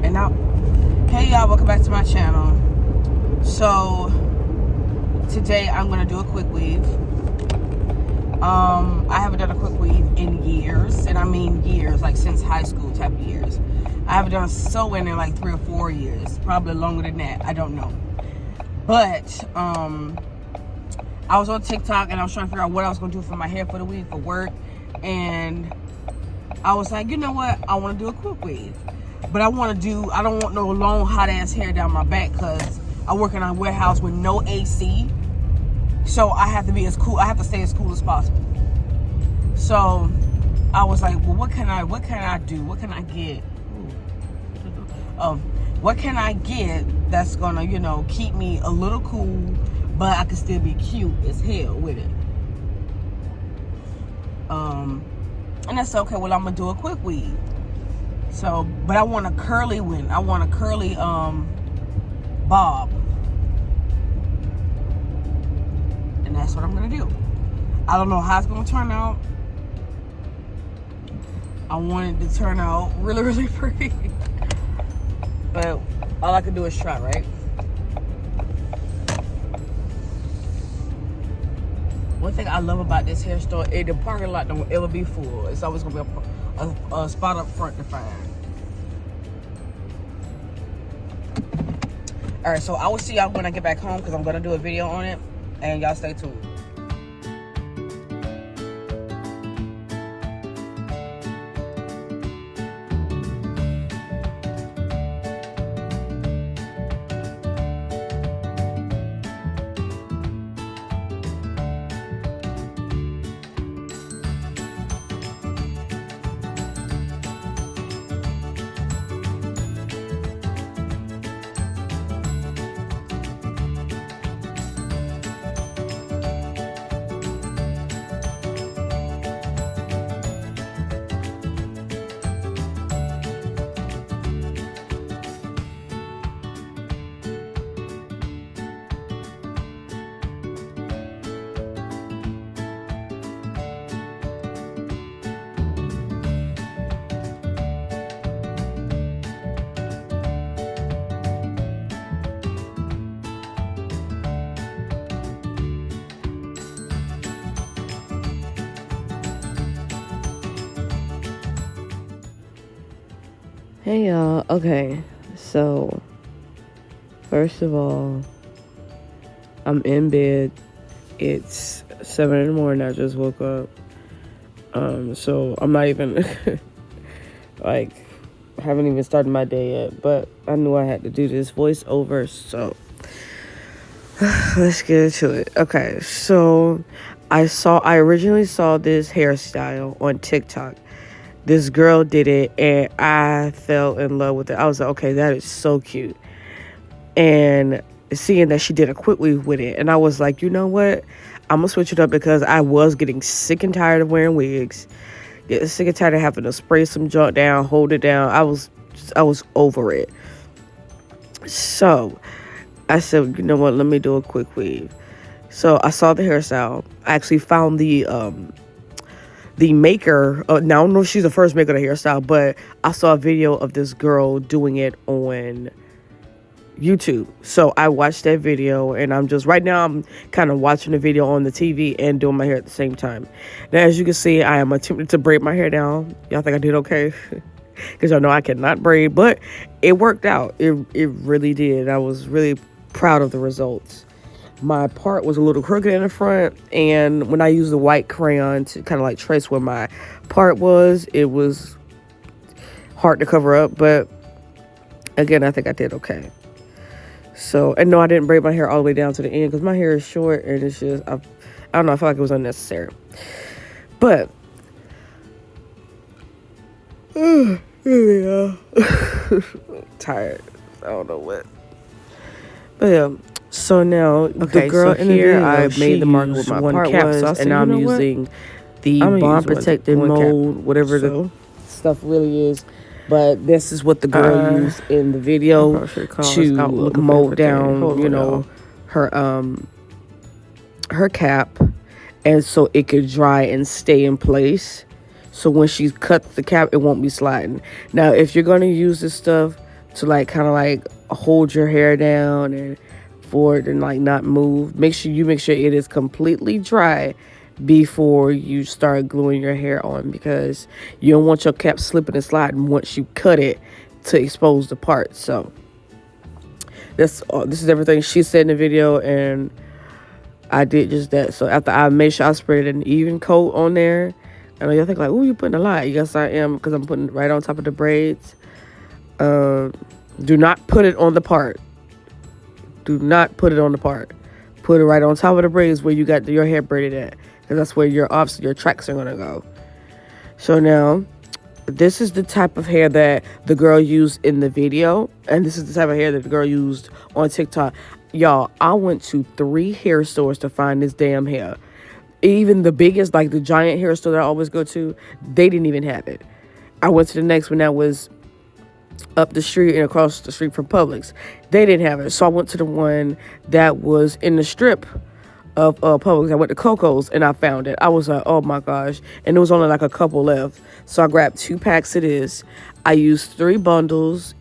And now, hey y'all, welcome back to my channel. So today I'm gonna do a quick weave. I haven't done a quick weave in years, and I mean years, like since high school type of years. I haven't done sewing in like 3 or 4 years, probably longer than that. I don't know. But I was on TikTok and I was trying to figure out what I was gonna do for my hair for the week for work, and I was like, you know what? I want to do a quick weave, but I don't want no long hot ass hair down my back because I work in a warehouse with no AC, so I have to be as cool. I have to stay as cool as possible. So I was like, well, what can I do? What can I get? What can I get that's gonna, you know, keep me a little cool, but I can still be cute as hell with it. And that's okay. Well, I'm gonna do a quick weave. So, but I want a curly one. I want a curly bob, and that's what I'm gonna do. I don't know how it's gonna turn out. I want it to turn out really, really pretty. But all I can do is try, right? One thing I love about this hair store, the parking lot don't ever be full. It's always gonna be a spot up front to find. All right, so I will see y'all when I get back home because I'm gonna do a video on it, and y'all stay tuned. Hey y'all, okay, so first of all, I'm in bed. It's 7 in the morning. I just woke up. So I'm not even like, I haven't even started my day yet, but I knew I had to do this voiceover, so let's get into it. Okay, so I originally saw this hairstyle on TikTok. This girl did it, and I fell in love with it. I was like, okay, that is so cute. And seeing that she did a quick weave with it, and I was like, you know what? I'm going to switch it up because I was getting sick and tired of wearing wigs. Getting sick and tired of having to spray some junk down, hold it down. I was over it. So I said, you know what? Let me do a quick weave. So I saw the hairstyle. I actually found the maker. Now I don't know if she's the first maker of the hairstyle, but I saw a video of this girl doing it on YouTube. So I watched that video, and I'm kind of watching the video on the TV and doing my hair at the same time. Now, as you can see, I am attempting to braid my hair down. Y'all think I did okay? Because y'all know I cannot braid, but it worked out. It really did. I was really proud of the results. My part was a little crooked in the front, and when I used the white crayon to kind of like trace where my part was, it was hard to cover up, but again, I think I did okay. So, and no, I didn't braid my hair all the way down to the end because my hair is short, and it's just, I don't know, I feel like it was unnecessary. But here we are. Tired. I don't know what. But yeah. So now, the girl in here, I made the mark with my part was, and now I'm using the bond protected mold, whatever the stuff really is. But this is what the girl used in the video to mold down, you know, her cap, and so it could dry and stay in place. So when she cuts the cap, it won't be sliding. Now, if you're going to use this stuff to like kind of like hold your hair down and for it and like not move. Make sure it is completely dry before you start gluing your hair on, because you don't want your cap slipping and sliding once you cut it to expose the part. So this is everything she said in the video, and I did just that. So after I made sure I sprayed an even coat on there, I know y'all think like, oh, you're putting a lot. Yes, I am, because I'm putting it right on top of the braids. Do not put it on the part. Do not put it on the part. Put it right on top of the braids where you got your hair braided at, because that's where your tracks are gonna go. So now, this is the type of hair that the girl used in the video, and this is the type of hair that the girl used on TikTok. Y'all, I went to 3 hair stores to find this damn hair. Even the biggest, like the giant hair store that I always go to, they didn't even have it. I went to the next one that was up the street and across the street from Publix. They didn't have it. So I went to the one that was in the strip of Publix. I went to Coco's and I found it. I was like, oh my gosh. And there was only like a couple left. So I grabbed 2 packs of this. I used 3 bundles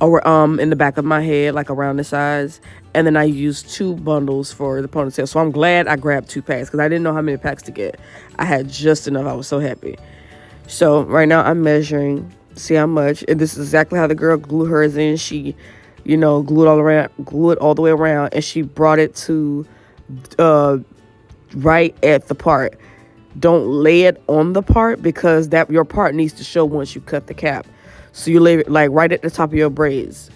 in the back of my head, like around the sides. And then I used 2 bundles for the ponytail. So I'm glad I grabbed 2 packs, because I didn't know how many packs to get. I had just enough. I was so happy. So right now I'm measuring, see how much. And this is exactly how the girl glued hers in. She, glued all the way around, and she brought it to right at the part. Don't lay it on the part, because that your part needs to show once you cut the cap. So you lay it like right at the top of your braids.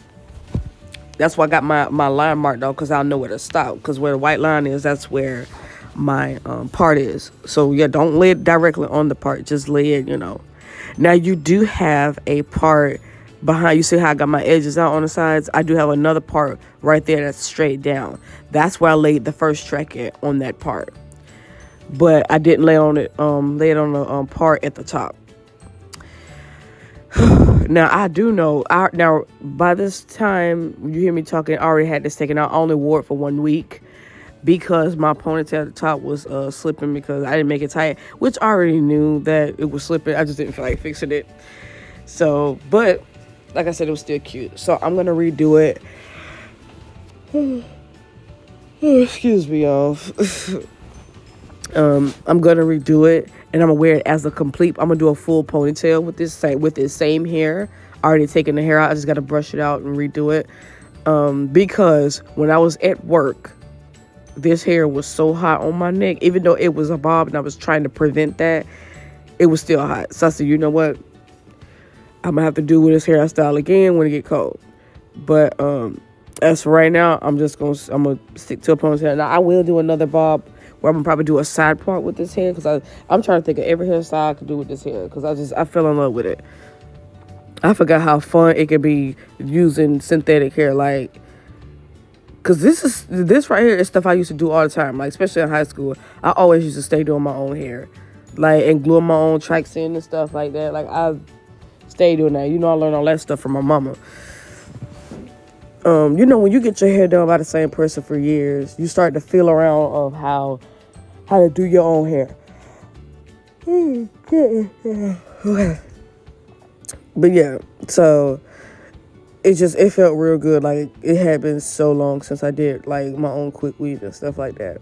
That's why I got my line marked off, because I'll know where to stop. Because where the white line is, that's where my part is. So yeah, don't lay it directly on the part. Just lay it, Now you do have a part behind. You see how I got my edges out on the sides? I do have another part right there that's straight down. That's where I laid the first track at, on that part. But I didn't lay it on the part at the top. Now I do know. Now by this time you hear me talking, I already had this taken out. I only wore it for 1 week, because my ponytail at the top was slipping, because I didn't make it tight, which I already knew that it was slipping. I just didn't feel like fixing it. So, but like I said, it was still cute. So I'm gonna redo it. Excuse me, y'all. I'm gonna redo it, and I'm gonna wear it as a complete. I'm gonna do a full ponytail with this same hair. I already taken the hair out. I just gotta brush it out and redo it. Because when I was at work, this hair was so hot on my neck. Even though it was a bob and I was trying to prevent that, it was still hot. So I said, you know what? I'm gonna have to do with this hairstyle again when it get cold. But as for right now, I'm gonna stick to a ponytail. Now I will do another bob where I'm gonna probably do a side part with this hair, because I'm trying to think of every hairstyle I could do with this hair, because I fell in love with it. I forgot how fun it could be using synthetic hair, like, because this right here is stuff I used to do all the time, like especially in high school. I always used to stay doing my own hair, like, and gluing my own tracks in and stuff like that. Like, I stayed doing that. I learned all that stuff from my mama. When you get your hair done by the same person for years, you start to feel around of how to do your own hair. Okay. But yeah, so it felt real good. Like, it had been so long since I did like my own quick weave and stuff like that.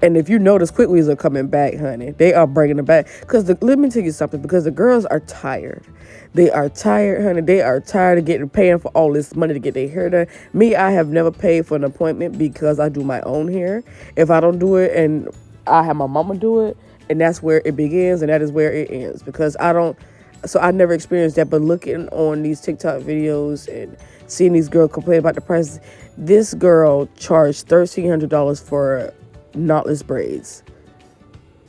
And if you notice, quick weaves are coming back, honey. They are bringing it back. Because let me tell you something. Because the girls are tired. They are tired, honey. They are tired of paying for all this money to get their hair done. Me, I have never paid for an appointment because I do my own hair. If I don't do it, and I have my mama do it, and that's where it begins and that is where it ends. Because I never experienced that. But looking on these TikTok videos and seeing these girls complain about the prices, this girl charged $1,300 for knotless braids.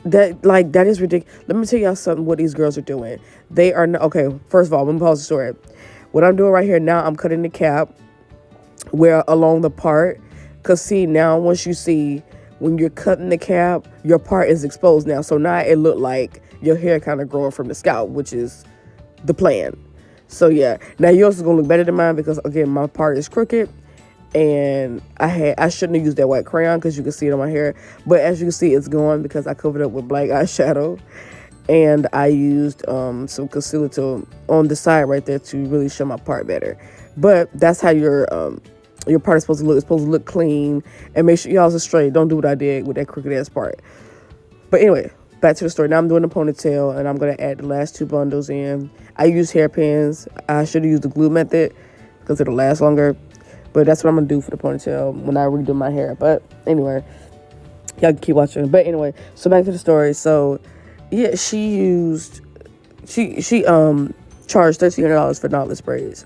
That is ridiculous. Let me tell y'all something. What these girls are doing, they are not okay. First of all, let me pause the story. What I'm doing right here now, I'm cutting the cap where along the part, because see, now once you see when you're cutting the cap, your part is exposed now. So now it look like your hair kind of growing from the scalp, which is the plan. So yeah, now yours is gonna look better than mine, because again, my part is crooked. And I shouldn't have used that white crayon, because you can see it on my hair. But as you can see, it's gone because I covered up with black eyeshadow. and I used some concealer to on the side right there to really show my part better. But that's how your part is supposed to look. It's supposed to look clean, and make sure y'all's straight. Don't do what I did with that crooked ass part. But anyway, back to the story. Now I'm doing the ponytail, and I'm gonna add the last 2 bundles in. I use hairpins. I should have used the glue method because it'll last longer. But that's what I'm gonna do for the ponytail when I redo my hair. But anyway, y'all can keep watching. But anyway, so back to the story. So yeah, she charged $1,300 for knotless braids.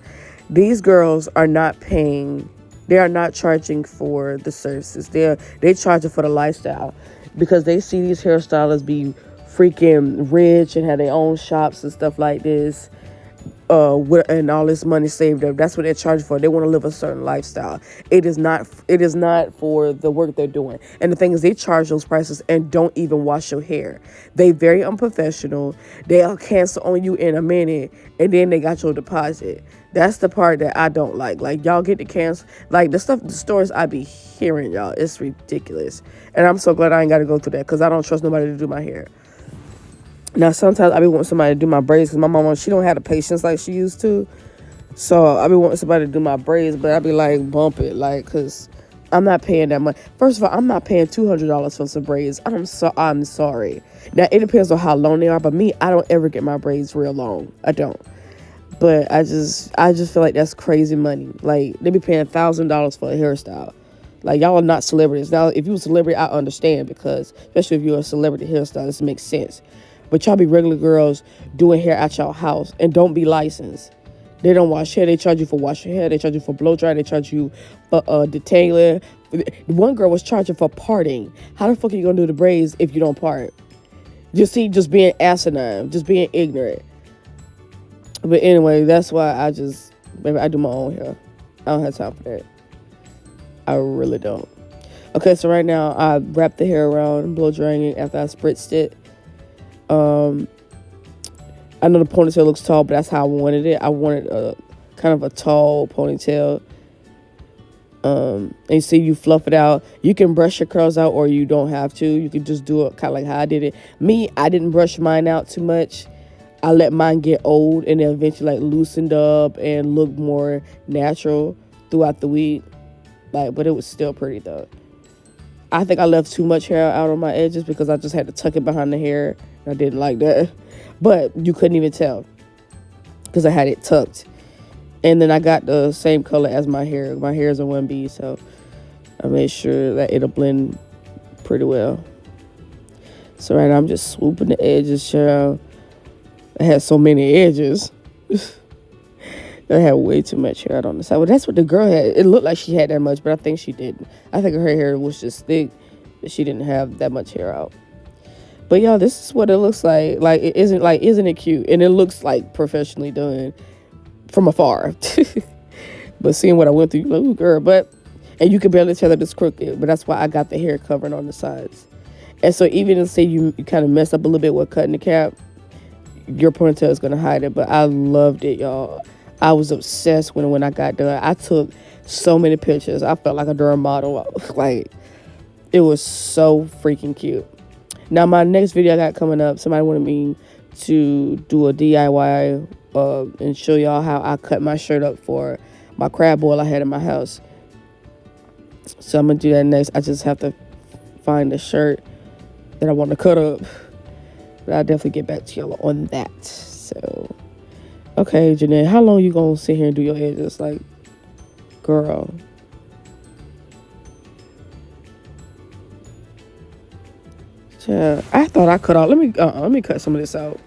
These girls are not paying. They are not charging for the services. They charging for the lifestyle, because they see these hairstylists be freaking rich and have their own shops and stuff like this, and all this money saved up. That's what they're charging for. They want to live a certain lifestyle. It is not for the work they're doing. And the thing is, they charge those prices and don't even wash your hair. They very unprofessional. They'll cancel on you in a minute, and then they got your deposit. That's the part that I don't like. Like, y'all get to cancel. Like, the stories I be hearing, y'all, it's ridiculous. And I'm so glad I ain't got to go through that, because I don't trust nobody to do my hair. Now, sometimes I be wanting somebody to do my braids, because my mama, she don't have the patience like she used to. So I be wanting somebody to do my braids, but I be like, bump it, like, because I'm not paying that much. First of all, I'm not paying $200 for some braids. I'm sorry. Now, it depends on how long they are, but me, I don't ever get my braids real long. I don't. But I just feel like that's crazy money. Like, they be paying $1,000 for a hairstyle. Like, y'all are not celebrities. Now, if you a celebrity, I understand, because especially if you're a celebrity hairstylist, this makes sense. But y'all be regular girls doing hair at y'all house and don't be licensed. They don't wash hair. They charge you for washing hair. They charge you for blow dry. They charge you for detailing. One girl was charging for parting. How the fuck are you gonna do the braids if you don't part? Just being asinine, just being ignorant. But anyway, that's why maybe I do my own hair. I don't have time for that. I really don't. Okay, so right now I wrap the hair around, blow drying it after I spritzed it. I know the ponytail looks tall, but that's how I wanted it. I wanted a kind of a tall ponytail. And you see, you fluff it out. You can brush your curls out, or you don't have to. You can just do it kind of like how I did it. Me, I didn't brush mine out too much. I let mine get old and then eventually like loosened up and looked more natural throughout the week. But it was still pretty though. I think I left too much hair out on my edges because I just had to tuck it behind the hair. I didn't like that. But you couldn't even tell because I had it tucked. And then I got the same color as my hair. My hair is a 1B, so I made sure that it'll blend pretty well. So right now I'm just swooping the edges, child. I had so many edges. I had way too much hair out on the side. Well, that's what the girl had. It looked like she had that much, but I think she didn't. I think her hair was just thick, but she didn't have that much hair out. But y'all, this is what it looks like. Isn't it cute? And it looks like professionally done from afar. But seeing what I went through, you're like, ooh, girl. And you can barely tell that it's crooked, but that's why I got the hair covering on the sides. And so even if, say, you kind of mess up a little bit with cutting the cap, your ponytail is going to hide it. But I loved it, y'all. I was obsessed when I got done. I took so many pictures. I felt like a darn model. Like, it was so freaking cute. Now, my next video I got coming up, somebody wanted me to do a DIY and show y'all how I cut my shirt up for my crab boil I had in my house. So I'm going to do that next. I just have to find a shirt that I want to cut up. But I'll definitely get back to y'all on that. So, okay, Jeanette, how long you going to sit here and do your edges? Like, girl. Yeah, I thought I cut off. Let me cut some of this out.